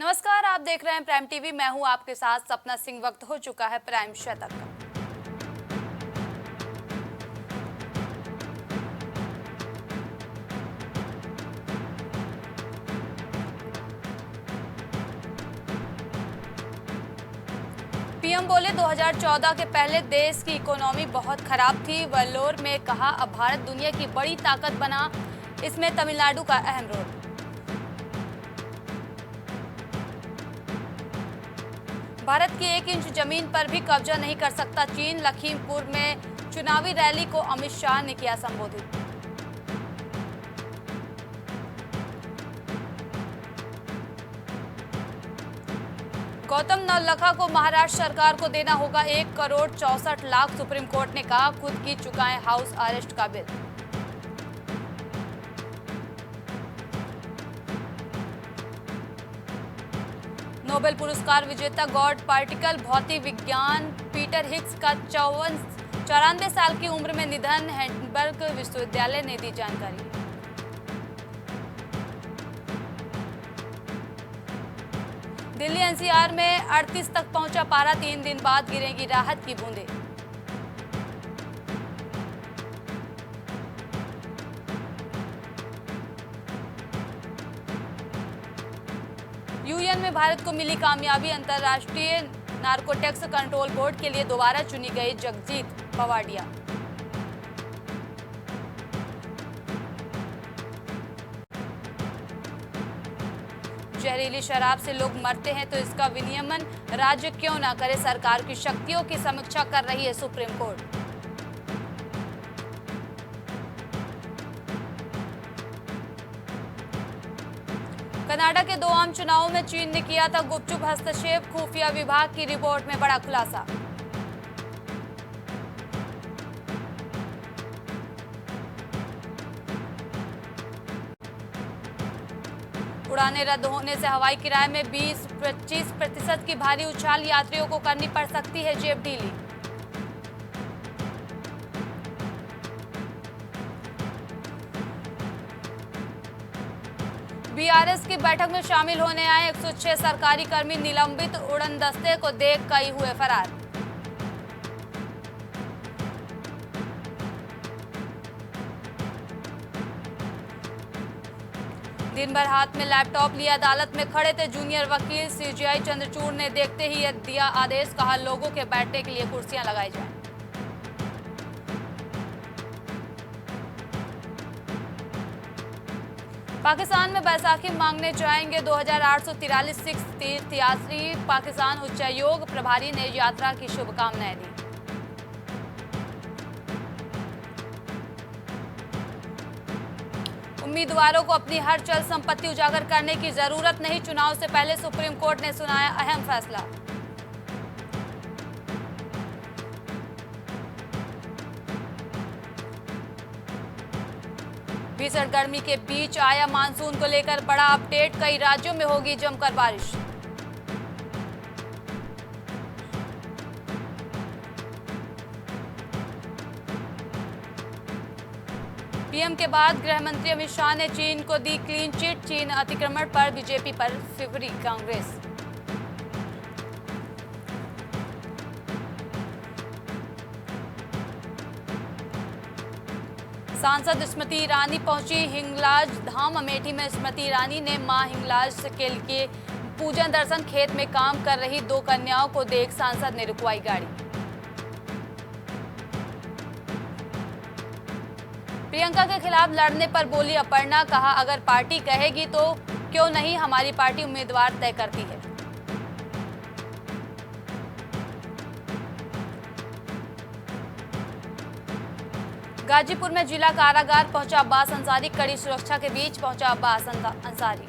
नमस्कार, आप देख रहे हैं प्राइम टीवी। मैं हूं आपके साथ सपना सिंह। वक्त हो चुका है प्राइम शतक का। पीएम बोले 2014 के पहले देश की इकोनॉमी बहुत खराब थी। वेल्लोर में कहा, अब भारत दुनिया की बड़ी ताकत बना, इसमें तमिलनाडु का अहम रोल। भारत की 1 इंच जमीन पर भी कब्जा नहीं कर सकता चीन। लखीमपुर में चुनावी रैली को अमित शाह ने किया संबोधित। गौतम नवलखा को महाराष्ट्र सरकार को देना होगा 1,64,00,000। सुप्रीम कोर्ट ने कहा, खुद की चुकाएं हाउस अरेस्ट का बिल। नोबेल पुरस्कार विजेता गॉड पार्टिकल भौतिक विज्ञान पीटर हिग्स का 94 साल की उम्र में निधन। हैंडबर्ग विश्वविद्यालय ने दी जानकारी। दिल्ली एनसीआर में 38 तक पहुंचा पारा, 3 दिन बाद गिरेगी राहत की बूंदें। यूएन में भारत को मिली कामयाबी। अंतर्राष्ट्रीय नार्कोटिक्स कंट्रोल बोर्ड के लिए दोबारा चुनी गई जगजीत पवाडिया। जहरीली शराब से लोग मरते हैं तो इसका विनियमन राज्य क्यों न करे। सरकार की शक्तियों की समीक्षा कर रही है सुप्रीम कोर्ट। कनाडा के 2 आम चुनावों में चीन ने किया था गुपचुप हस्तक्षेप। खुफिया विभाग की रिपोर्ट में बड़ा खुलासा। उड़ानें रद्द होने से हवाई किराए में 20-25% की भारी उछाल। यात्रियों को करनी पड़ सकती है जेब ढीली। बीआरएस की बैठक में शामिल होने आए 106 सरकारी कर्मी निलंबित। उड़न दस्ते को देख कई हुए फरार। दिन भर हाथ में लैपटॉप लिए अदालत में खड़े थे जूनियर वकील। सीजेआई चंद्रचूड़ ने देखते ही दिया आदेश। कहा, लोगों के बैठने के लिए कुर्सियां लगाई जाएं। पाकिस्तान में बैसाखी मांगने जाएंगे 2843 सिख तीर्थयात्री। पाकिस्तान उच्चायोग प्रभारी ने यात्रा की शुभकामनाएं दी। उम्मीदवारों को अपनी हर चल संपत्ति उजागर करने की जरूरत नहीं। चुनाव से पहले सुप्रीम कोर्ट ने सुनाया अहम फैसला। भीषण गर्मी के बीच आया मानसून को लेकर बड़ा अपडेट। कई राज्यों में होगी जमकर बारिश। पीएम के बाद गृह मंत्री अमित शाह ने चीन को दी क्लीन चिट। चीन अतिक्रमण पर बीजेपी पर फिरी कांग्रेस। सांसद स्मृति ईरानी पहुंची हिंगलाज धाम। अमेठी में स्मृति ईरानी ने मां हिंगलाज के लिए पूजन दर्शन। खेत में काम कर रही 2 कन्याओं को देख सांसद ने रुकवाई गाड़ी। प्रियंका के खिलाफ लड़ने पर बोली अपर्णा। कहा, अगर पार्टी कहेगी तो क्यों नहीं, हमारी पार्टी उम्मीदवार तय करती है। गाजीपुर में जिला कारागार पहुंचा अब्बास अंसारी। कड़ी सुरक्षा के बीच पहुंचा अब्बास अंसारी।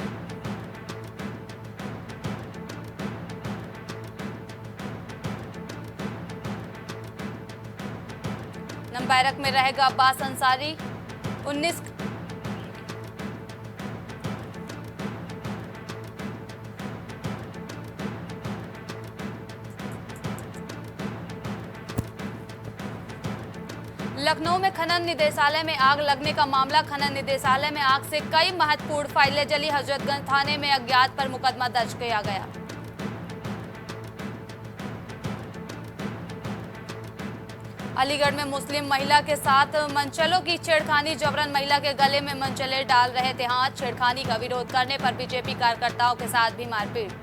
बैरक में रहेगा अब्बास अंसारी। 19 लखनऊ में खनन निदेशालय में आग लगने का मामला। खनन निदेशालय में आग से कई महत्वपूर्ण फाइलें जली। हजरतगंज थाने में अज्ञात पर मुकदमा दर्ज किया गया। अलीगढ़ में मुस्लिम महिला के साथ मनचलों की छेड़खानी। जबरन महिला के गले में मनचले डाल रहे थे हाथ। छेड़खानी का विरोध करने पर बीजेपी कार्यकर्ताओं के साथ भी मारपीट।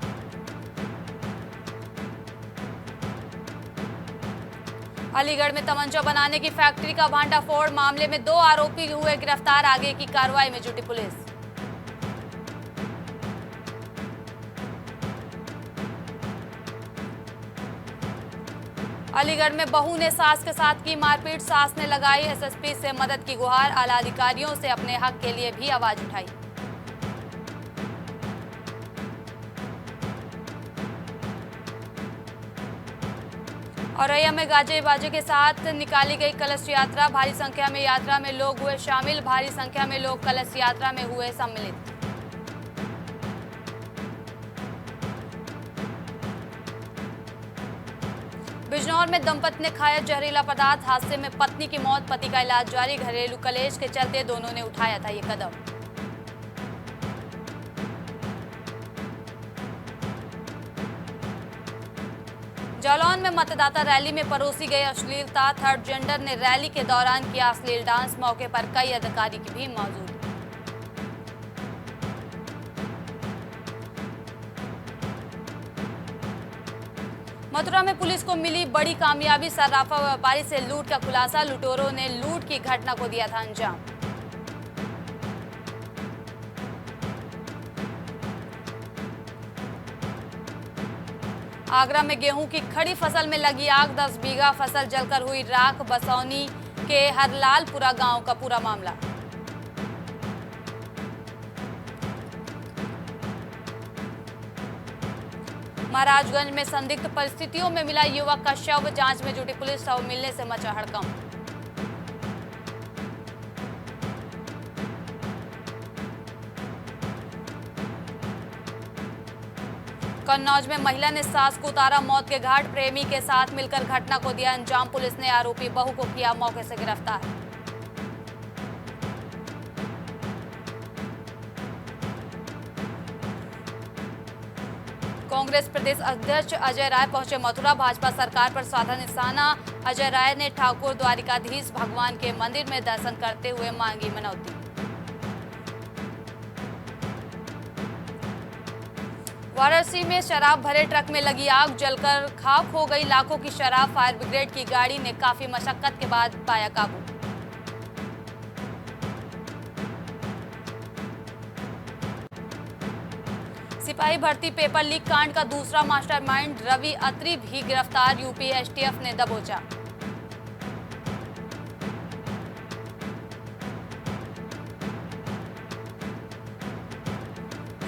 अलीगढ़ में तमंचा बनाने की फैक्ट्री का भांडाफोड़। मामले में 2 आरोपी हुए गिरफ्तार। आगे की कार्रवाई में जुटी पुलिस। अलीगढ़ में बहू ने सास के साथ की मारपीट। सास ने लगाई एसएसपी से मदद की गुहार। आला अधिकारियों से अपने हक के लिए भी आवाज उठाई। औरैया में गाजे बाजे के साथ निकाली गई कलश यात्रा। भारी संख्या में यात्रा में लोग हुए शामिल। भारी संख्या में लोग कलश यात्रा में हुए सम्मिलित। बिजनौर में दंपति ने खाया जहरीला पदार्थ। हादसे में पत्नी की मौत, पति का इलाज जारी। घरेलू कलेश के चलते दोनों ने उठाया था ये कदम। जालौन में मतदाता रैली में परोसी गई अश्लीलता। थर्ड जेंडर ने रैली के दौरान किया अश्लील डांस। मौके पर कई अधिकारी भी मौजूद। मथुरा में पुलिस को मिली बड़ी कामयाबी। सर्राफा व्यापारी से लूट का खुलासा। लुटेरों ने लूट की घटना को दिया था अंजाम। आगरा में गेहूं की खड़ी फसल में लगी आग। 10 बीघा फसल जलकर हुई राख। बसौनी के हरलालपुरा गांव का पूरा मामला। महाराजगंज में संदिग्ध परिस्थितियों में मिला युवक का शव। जांच में जुटी पुलिस। शव मिलने से मचा हड़कंप। कन्नौज में महिला ने सास को उतारा मौत के घाट। प्रेमी के साथ मिलकर घटना को दिया अंजाम। पुलिस ने आरोपी बहू को किया मौके से गिरफ्तार। कांग्रेस प्रदेश अध्यक्ष अजय राय पहुंचे मथुरा। भाजपा सरकार पर साधा निशाना। अजय राय ने ठाकुर द्वारिकाधीश भगवान के मंदिर में दर्शन करते हुए मांगी मनौती। वाराणसी में शराब भरे ट्रक में लगी आग। जलकर खाक हो गई लाखों की शराब। फायर ब्रिगेड की गाड़ी ने काफी मशक्कत के बाद पाया काबू। सिपाही भर्ती पेपर लीक कांड का दूसरा मास्टरमाइंड रवि अत्री भी गिरफ्तार। यूपी एसटीएफ ने दबोचा।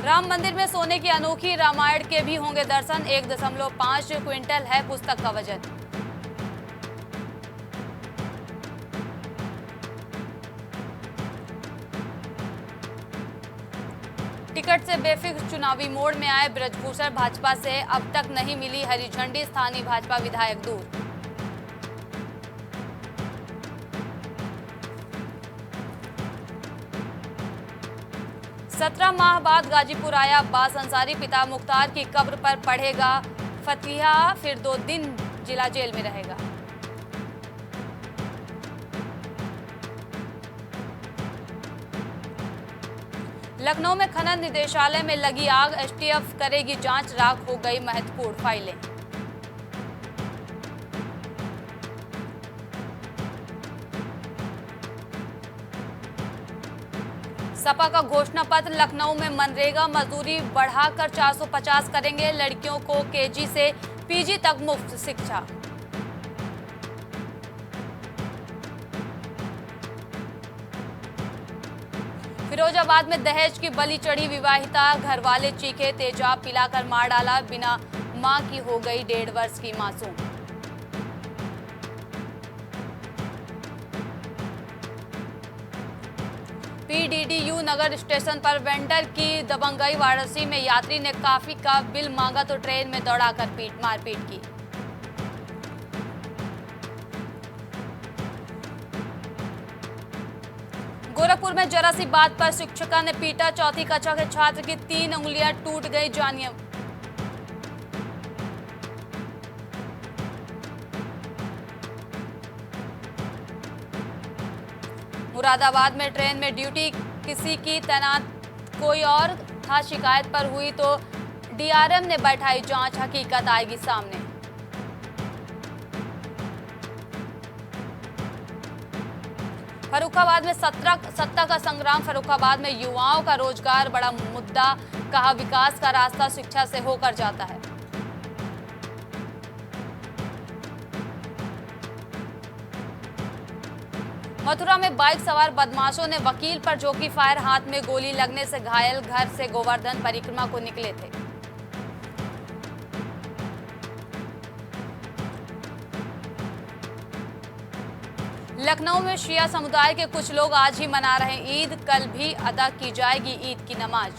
राम मंदिर में सोने की अनोखी। रामायण के भी होंगे दर्शन। 1.5 क्विंटल है पुस्तक का वजन। टिकट से बेफिक्र चुनावी मोड़ में आए ब्रजभूषण। भाजपा से अब तक नहीं मिली हरी झंडी। स्थानीय भाजपा विधायक दूर। सत्रह माह बाद गाजीपुर आया अब्बास अंसारी। पिता मुख्तार की कब्र पर पढ़ेगा फतिहा। फिर 2 दिन जिला जेल में रहेगा। लखनऊ में खनन निदेशालय में लगी आग। एसटीएफ करेगी जांच। राख हो गई महत्वपूर्ण फाइलें। सपा का घोषणा पत्र। लखनऊ में मनरेगा मजदूरी बढ़ाकर 450 करेंगे। लड़कियों को केजी से पीजी तक मुफ्त शिक्षा। फिरोजाबाद में दहेज की बलि चढ़ी विवाहिता। घरवाले चीखे, तेजाब पिलाकर मार डाला। बिना मां की हो गई 1.5 वर्ष की मासूम। पीडीडीयू नगर स्टेशन पर वेंडर की दबंगई। वाराणसी में यात्री ने कॉफी का बिल मांगा तो ट्रेन में दौड़ाकर मारपीट की। गोरखपुर में जरा सी बात पर शिक्षिका ने पीटा, चौथी कक्षा के छात्र की 3 उंगलियां टूट गई। जानिए। मुरादाबाद में ट्रेन में ड्यूटी किसी की तैनात कोई और था, शिकायत पर हुई तो डीआरएम ने बैठाई जांच, हकीकत आएगी सामने। फर्रुखाबाद में सत्ता का संग्राम, फर्रुखाबाद में युवाओं का रोजगार बड़ा मुद्दा, कहा विकास का रास्ता शिक्षा से होकर जाता है। मथुरा में बाइक सवार बदमाशों ने वकील पर झोंकी फायर, हाथ में गोली लगने से घायल, घर से गोवर्धन परिक्रमा को निकले थे। लखनऊ में शिया समुदाय के कुछ लोग आज ही मना रहे ईद, कल भी अदा की जाएगी ईद की नमाज।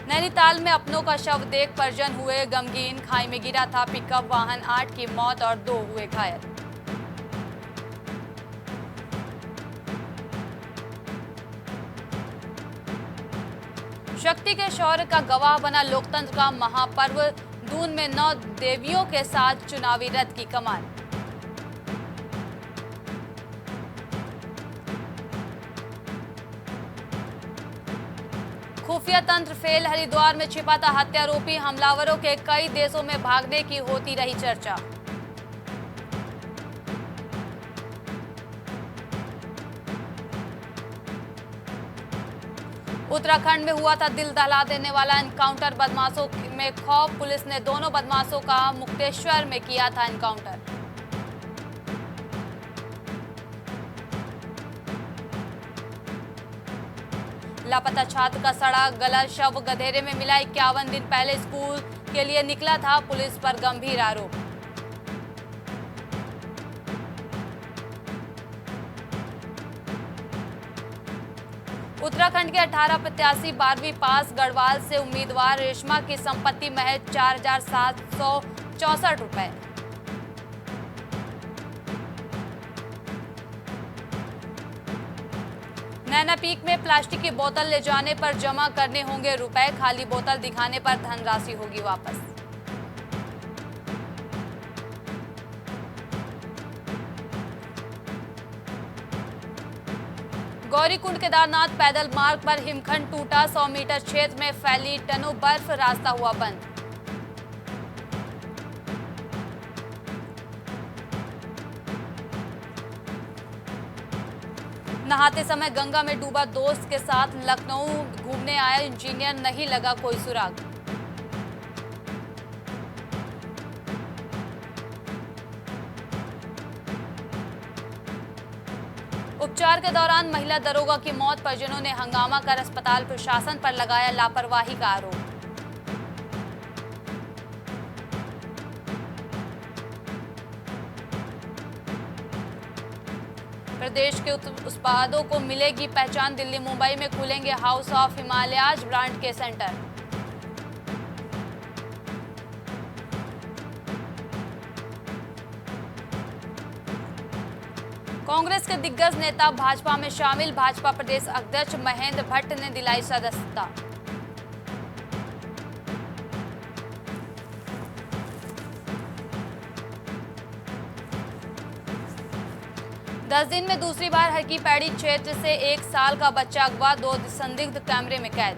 नैनीताल में अपनों का शव देख परिजन हुए गमगीन, खाई में गिरा था पिकअप वाहन, 8 की मौत और 2 हुए घायल। शक्ति के शौर्य का गवाह बना लोकतंत्र का महापर्व, दून में 9 देवियों के साथ चुनावी रथ की कमान। खुफिया तंत्र फेल, हरिद्वार में छिपा था हत्यारोपी, हमलावरों के कई देशों में भागने की होती रही चर्चा। उत्तराखंड में हुआ था दिल दहला देने वाला एनकाउंटर, बदमाशों में खौफ, पुलिस ने दोनों बदमाशों का मुक्तेश्वर में किया था एनकाउंटर। लापता छात्र का सड़ा गला शव गधेरे में मिला, 51 दिन पहले स्कूल के लिए निकला था, पुलिस पर गंभीर आरोप। उत्तराखंड के 18 प्रत्याशी 12वीं पास, गढ़वाल से उम्मीदवार, रेशमा की संपत्ति महज 4,764 रुपए। नैना पीक में प्लास्टिक की बोतल ले जाने पर जमा करने होंगे रुपए, खाली बोतल दिखाने पर धनराशि होगी वापस। गौरीकुंड केदारनाथ पैदल मार्ग पर हिमखंड टूटा, 100 मीटर क्षेत्र में फैली टनों बर्फ, रास्ता हुआ बंद। नहाते समय गंगा में डूबा दोस्त के साथ, लखनऊ घूमने आया इंजीनियर, नहीं लगा कोई सुराग। उपचार के दौरान महिला दरोगा की मौत, परिजनों ने हंगामा कर अस्पताल प्रशासन पर लगाया लापरवाही का आरोप। प्रदेश के उत्पादों को मिलेगी पहचान, दिल्ली मुंबई में खुलेंगे हाउस ऑफ हिमालयाज ब्रांड के सेंटर। कांग्रेस के दिग्गज नेता भाजपा में शामिल, भाजपा प्रदेश अध्यक्ष महेंद्र भट्ट ने दिलाई सदस्यता। दस दिन में दूसरी बार हरकी पैड़ी क्षेत्र से 1 साल का बच्चा अगवा, 2 संदिग्ध कैमरे में कैद।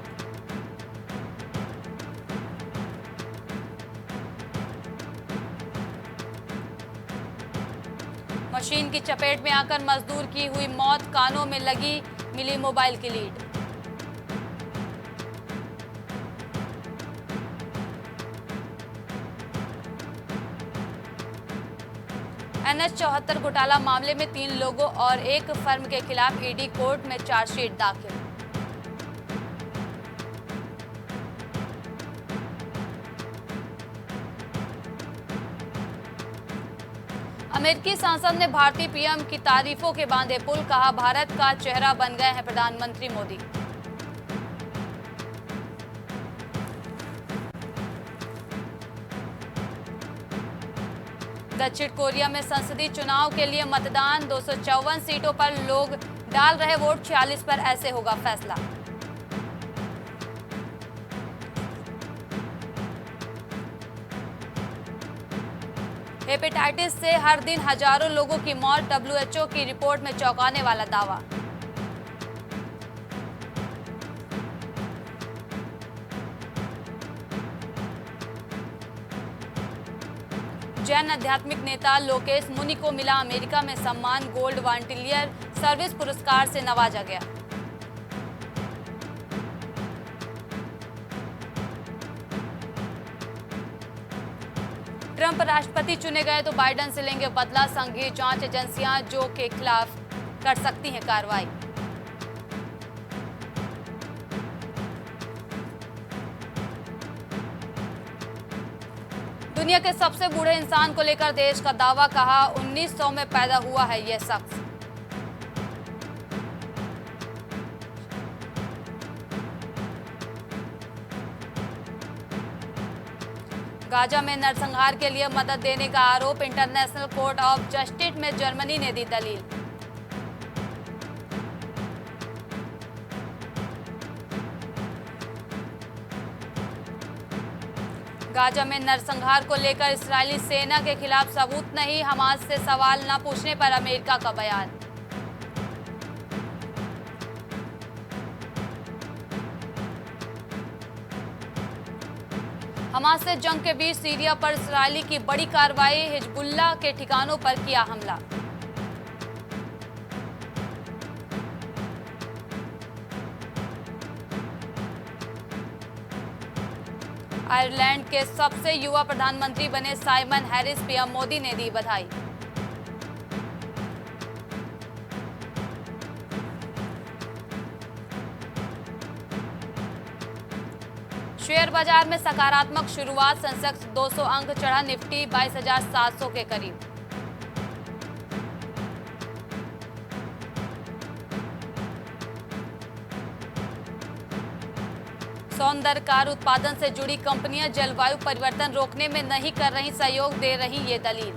मशीन की चपेट में आकर मजदूर की हुई मौत, कानों में लगी, मिली मोबाइल की लीड। NH-74 घोटाला मामले में 3 लोगों और एक फर्म के खिलाफ ईडी कोर्ट में चार्जशीट दाखिल। अमेरिकी सांसद ने भारतीय पीएम की तारीफों के बांधे पुल, कहा भारत का चेहरा बन गए हैं प्रधानमंत्री मोदी। दक्षिण कोरिया में संसदीय चुनाव के लिए मतदान, 254 सीटों पर लोग डाल रहे वोट, 46 पर ऐसे होगा फैसला। हेपेटाइटिस से हर दिन हजारों लोगों की मौत, डब्ल्यूएचओ की रिपोर्ट में चौंकाने वाला दावा। जैन आध्यात्मिक नेता लोकेश मुनि को मिला अमेरिका में सम्मान, गोल्ड वॉलंटियर सर्विस पुरस्कार से नवाजा गया। ट्रंप राष्ट्रपति चुने गए तो बाइडेन से लेंगे बदला, संघीय जांच एजेंसियां जो के खिलाफ कर सकती हैं कार्रवाई। दुनिया के सबसे बूढ़े इंसान को लेकर देश का दावा, कहा 1900 में पैदा हुआ है यह शख्स। गाजा में नरसंहार के लिए मदद देने का आरोप, इंटरनेशनल कोर्ट ऑफ जस्टिस में जर्मनी ने दी दलील। गाजा में नरसंहार को लेकर इस्राएली सेना के खिलाफ सबूत नहीं, हमास से सवाल न पूछने पर अमेरिका का बयान। हमास से जंग के बीच सीरिया पर इस्राएली की बड़ी कार्रवाई, हिजबुल्लाह के ठिकानों पर किया हमला। आयरलैंड के सबसे युवा प्रधानमंत्री बने साइमन हैरिस, पीएम मोदी ने दी बधाई। शेयर बाजार में सकारात्मक शुरुआत, सेंसेक्स 200 अंक चढ़ा, निफ्टी 22,700 के करीब। सौंदर्य कार उत्पादन से जुड़ी कंपनियां जलवायु परिवर्तन रोकने में नहीं कर रही सहयोग, दे रही ये दलील।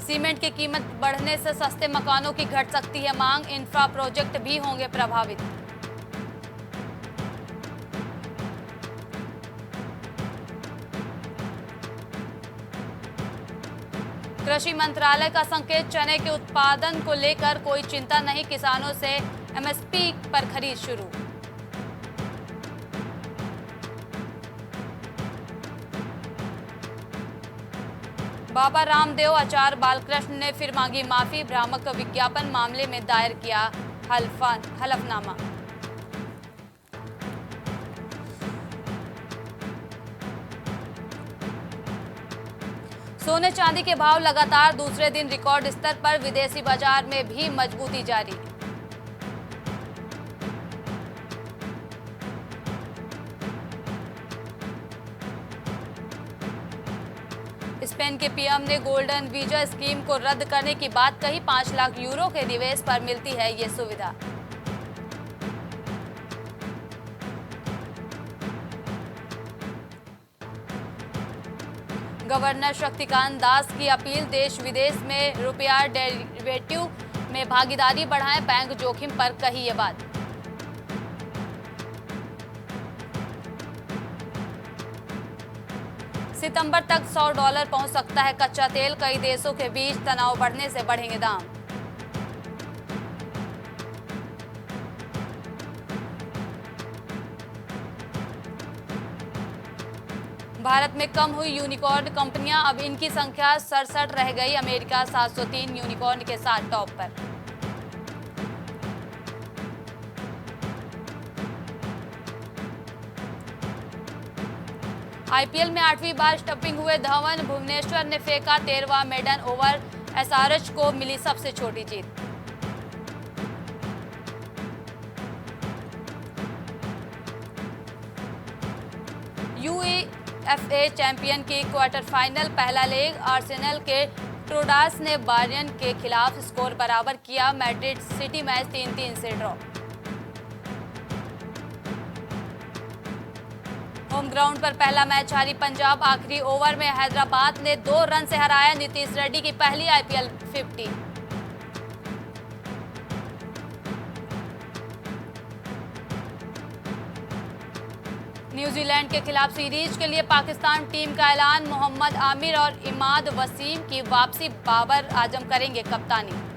सीमेंट की कीमत बढ़ने से सस्ते मकानों की घट सकती है मांग, इंफ्रा प्रोजेक्ट भी होंगे प्रभावित। कृषि मंत्रालय का संकेत, चने के उत्पादन को लेकर कोई चिंता नहीं, किसानों से एमएसपी पर खरीद शुरू। बाबा रामदेव आचार्य बालकृष्ण ने फिर मांगी माफी, भ्रामक विज्ञापन मामले में दायर किया हलफनामा। सोने चांदी के भाव लगातार दूसरे दिन रिकॉर्ड स्तर पर, विदेशी बाजार में भी मजबूती जारी। स्पेन के पीएम ने गोल्डन वीजा स्कीम को रद्द करने की बात कही, 5 लाख यूरो के निवेश पर मिलती है ये सुविधा। गवर्नर शक्तिकांत दास की अपील, देश विदेश में रुपया डेरिवेटिव में भागीदारी बढ़ाएं, बैंक जोखिम पर कही ये बात। सितंबर तक $100 पहुंच सकता है कच्चा तेल, कई देशों के बीच तनाव बढ़ने से बढ़ेंगे दाम। भारत में कम हुई यूनिकॉर्न कंपनियां, अब इनकी संख्या 67 रह गई, अमेरिका 703 यूनिकॉर्न के साथ टॉप पर। आईपीएल में 8वीं बार स्टंपिंग हुए धवन, भुवनेश्वर ने फेंका 13वां मेडन ओवर, एसआरएच को मिली सबसे छोटी जीत। यूईएफए चैंपियन की क्वार्टर फाइनल पहला लेग, आर्सेनल के ट्रोडास ने बायर्न के खिलाफ स्कोर बराबर किया, मैड्रिड सिटी मैच 3-3 से ड्रॉ। होम ग्राउंड पर पहला मैच हारी पंजाब। आखिरी ओवर में हैदराबाद ने 2 रन से हराया नीतीश रेड्डी की पहली आईपीएल 50। न्यूजीलैंड के खिलाफ सीरीज के लिए पाकिस्तान टीम का ऐलान। मोहम्मद आमिर और इमाद वसीम की वापसी, बाबर आजम करेंगे कप्तानी।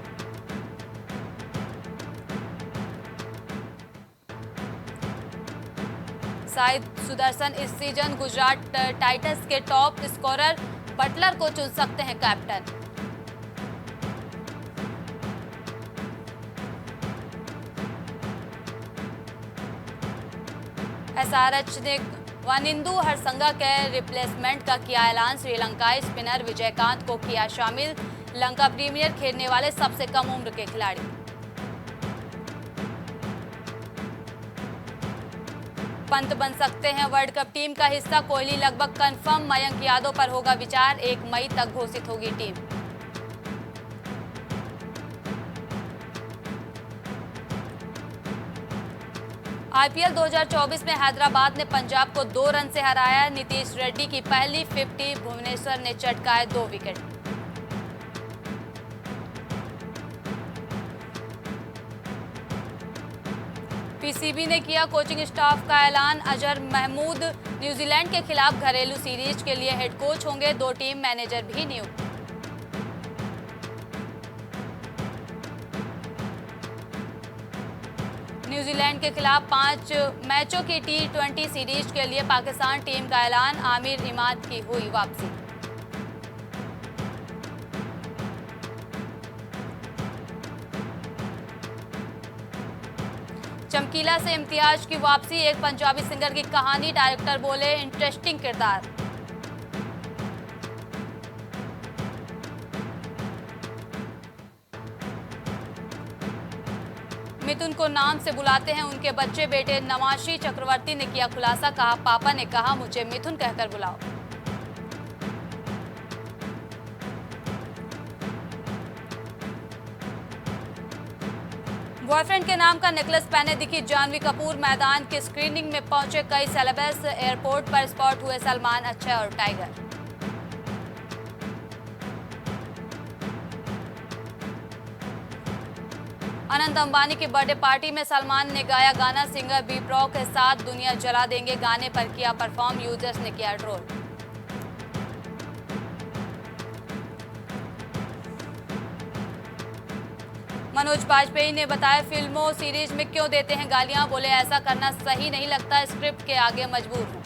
शाहिद सुदर्शन इस सीजन गुजरात टाइटंस के टॉप स्कोरर, बटलर को चुन सकते हैं कैप्टन। एसआरएच ने वानिंदु हरसंगा के रिप्लेसमेंट का किया ऐलान। श्रीलंकाई स्पिनर विजयकांत को किया शामिल, लंका प्रीमियर खेलने वाले सबसे कम उम्र के खिलाड़ी। पंत बन सकते हैं वर्ल्ड कप टीम का हिस्सा, कोहली लगभग कंफर्म। मयंक यादव पर होगा विचार, 1 मई तक घोषित होगी टीम। आईपीएल 2024 में हैदराबाद ने पंजाब को 2 रन से हराया। नीतीश रेड्डी की पहली 50, भुवनेश्वर ने चटकाए 2 विकेट। पीसीबी ने किया कोचिंग स्टाफ का ऐलान। अजहर महमूद न्यूजीलैंड के खिलाफ घरेलू सीरीज के लिए हेड कोच होंगे। 2 टीम मैनेजर भी नियुक्त। न्यूजीलैंड के खिलाफ 5 मैचों की T20 सीरीज के लिए पाकिस्तान टीम का ऐलान। आमिर इमाद की हुई वापसी। चमकीला से इम्तियाज की वापसी, एक पंजाबी सिंगर की कहानी। डायरेक्टर बोले, इंटरेस्टिंग किरदार। मिथुन को नाम से बुलाते हैं उनके बच्चे। बेटे नवाशी चक्रवर्ती ने किया खुलासा, कहा पापा ने कहा मुझे मिथुन कहकर बुलाओ। बॉयफ्रेंड के नाम का नेकलेस पहने दिखी जानवी कपूर। मैदान की स्क्रीनिंग में पहुंचे कई सेलेब्स। एयरपोर्ट पर स्पॉट हुए सलमान, अक्षय और टाइगर। अनंत अंबानी की बर्थडे पार्टी में सलमान ने गाया गाना। सिंगर बी प्रो के साथ दुनिया जला देंगे गाने पर किया परफॉर्म। यूजर्स ने किया ट्रोल। मनोज बाजपेयी ने बताया फिल्मों सीरीज में क्यों देते हैं गालियां। बोले ऐसा करना सही नहीं लगता, स्क्रिप्ट के आगे मजबूर हूं।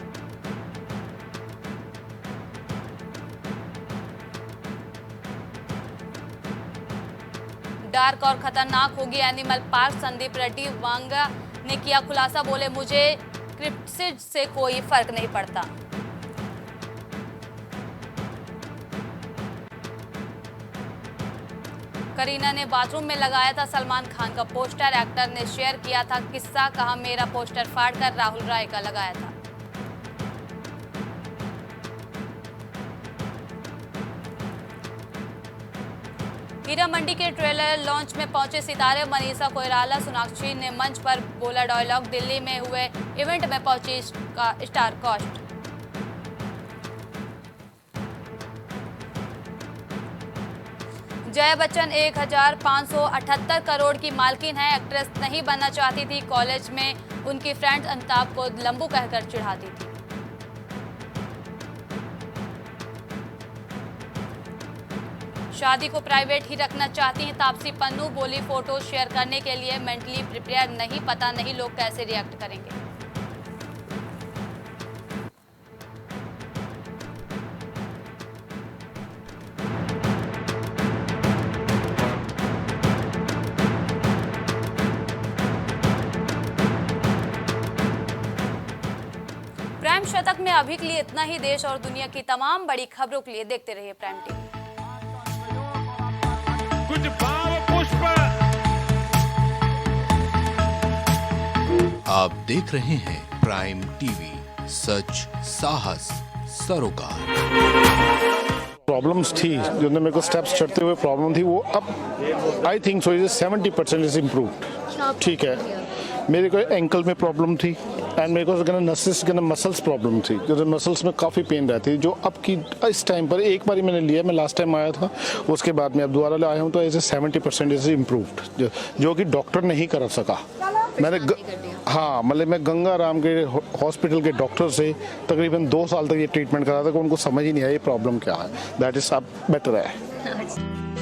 डार्क और खतरनाक होगी एनिमल पार्क। संदीप रेड्डी वांगा ने किया खुलासा। बोले मुझे क्रिप्टिड से कोई फर्क नहीं पड़ता। करीना ने बाथरूम में लगाया था सलमान खान का पोस्टर। एक्टर ने शेयर किया था किस्सा, कहा मेरा पोस्टर फाड़कर राहुल राय का लगाया था। हीरा मंडी के ट्रेलर लॉन्च में पहुंचे सितारे। मनीषा कोइराला, सोनाक्षी ने मंच पर बोला डायलॉग। दिल्ली में हुए इवेंट में पहुंची स्टार कास्ट। जया बच्चन 1578 करोड़ की मालकिन है। एक्ट्रेस नहीं बनना चाहती थी। कॉलेज में उनकी फ्रेंड अमिताभ को लंबू कहकर चिढ़ाती थी। शादी को प्राइवेट ही रखना चाहती हैं तापसी पन्नू। बोली फोटो शेयर करने के लिए मेंटली प्रिपेयर नहीं, पता नहीं लोग कैसे रिएक्ट करेंगे। प्राइम शतक में अभी के लिए इतना ही। देश और दुनिया की तमाम बड़ी खबरों के लिए देखते रहिए प्राइम टीवी। कुछ भाव पुष्प। आप देख रहे हैं प्राइम टीवी, सच साहस सरोकार। प्रॉब्लम्स थी जो मेरे को स्टेप्स चढ़ते हुए प्रॉब्लम थी, वो अब I think so 70% is improved. ठीक है, मेरे को एंकल में प्रॉब्लम थी, एंड मेरे को नर्सिस के मसल्स प्रॉब्लम थी, क्योंकि मसल्स में काफ़ी पेन रहती है, जो अब की इस टाइम पर एक बार मैंने लिया, मैं लास्ट टाइम आया था, उसके बाद मैं अब दोबारा आया हूँ, तो ऐसे 70% इज इम्प्रूव्ड, जो कि डॉक्टर नहीं कर सका। मैंने हाँ, मतलब मैं गंगा राम के हॉस्पिटल के डॉक्टर से तकरीबन 2 साल तक ये ट्रीटमेंट करा था, कि उनको समझ ही नहीं आया ये प्रॉब्लम क्या है। दैट इज अब बेटर है।